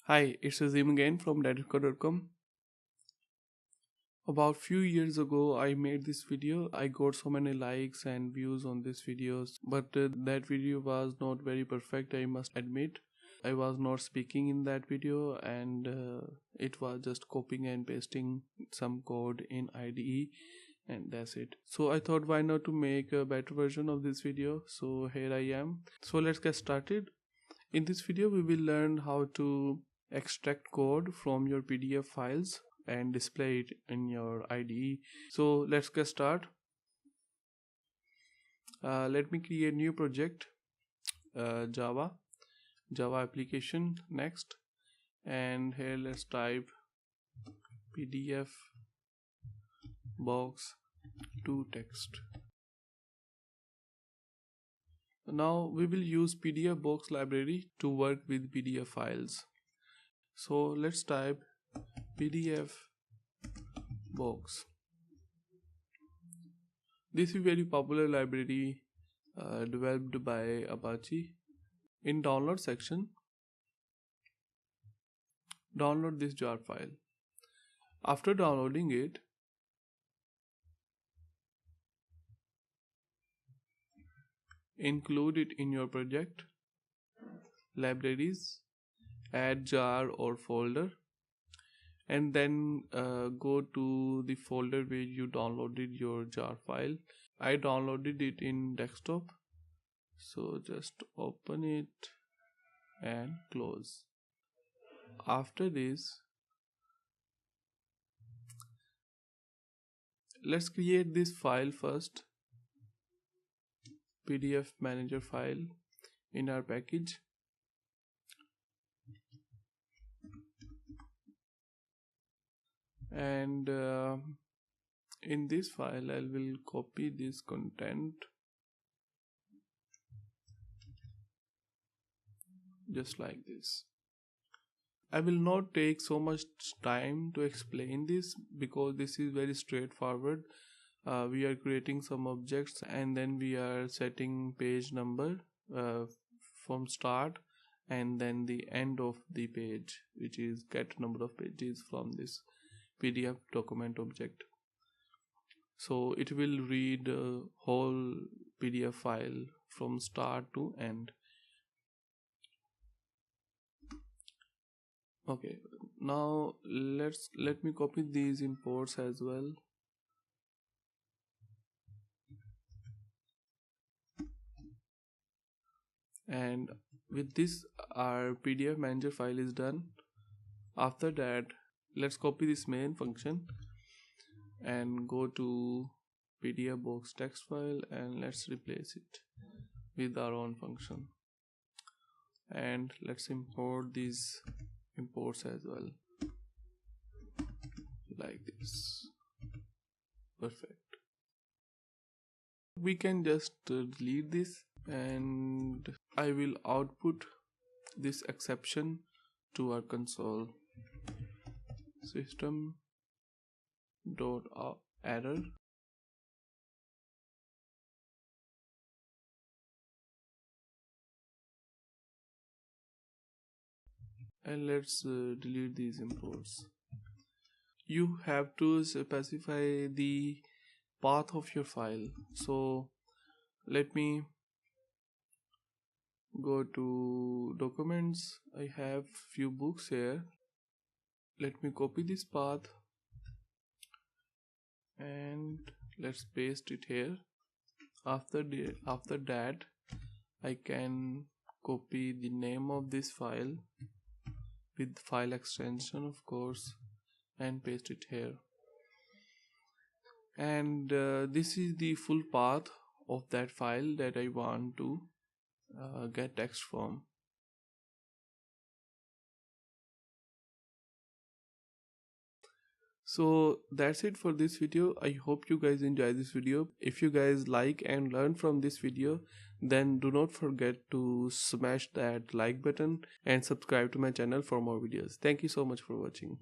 Hi, it's Azim again from datacode.com. About few years ago, I made this video. I got so many likes and views on this videos, but that video was not very perfect, I must admit. I was not speaking in that video and it was just copying and pasting some code in IDE and that's it. So I thought why not to make a better version of this video. So here I am. So let's get started. In this video, we will learn how to extract code from your PDF files and display it in your IDE. So let's get started. Let me create a new project, Java application next, and here let's type PDFBox to text. Now we will use PDFBox library to work with PDF files. So let's type PDFBox. This is a very popular library developed by Apache. In download section, download this jar file. After downloading it, include it in your project, libraries, add jar or folder, and then go to the folder where you downloaded your jar file. I downloaded it in desktop, so just open it and close. After this, let's create this file first, PDF manager file in our package. And in this file I will copy this content just like this. I will not take so much time to explain this because this is very straightforward. We are creating some objects and then we are setting page number from start and then the end of the page, which is get number of pages from this PDF document object. So it will read a whole PDF file from start to end. Okay, now let me copy these imports as well. And with this, our PDF manager file is done. After that, let's copy this main function and go to PDFBox text file and let's replace it with our own function. And let's import these imports as well, like this. Perfect. We can just delete this and I will output this exception to our console. System.error. And let's delete these imports. You have to specify the path of your file. So let me go to documents. I have few books here. Let me copy this path and let's paste it here. After that I can copy the name of this file with file extension, of course, and paste it here. And this is the full path of that file that I want to get text from. So that's it for this video. I hope you guys enjoy this video. If you guys like and learn from this video, then do not forget to smash that like button and subscribe to my channel for more videos. Thank you so much for watching.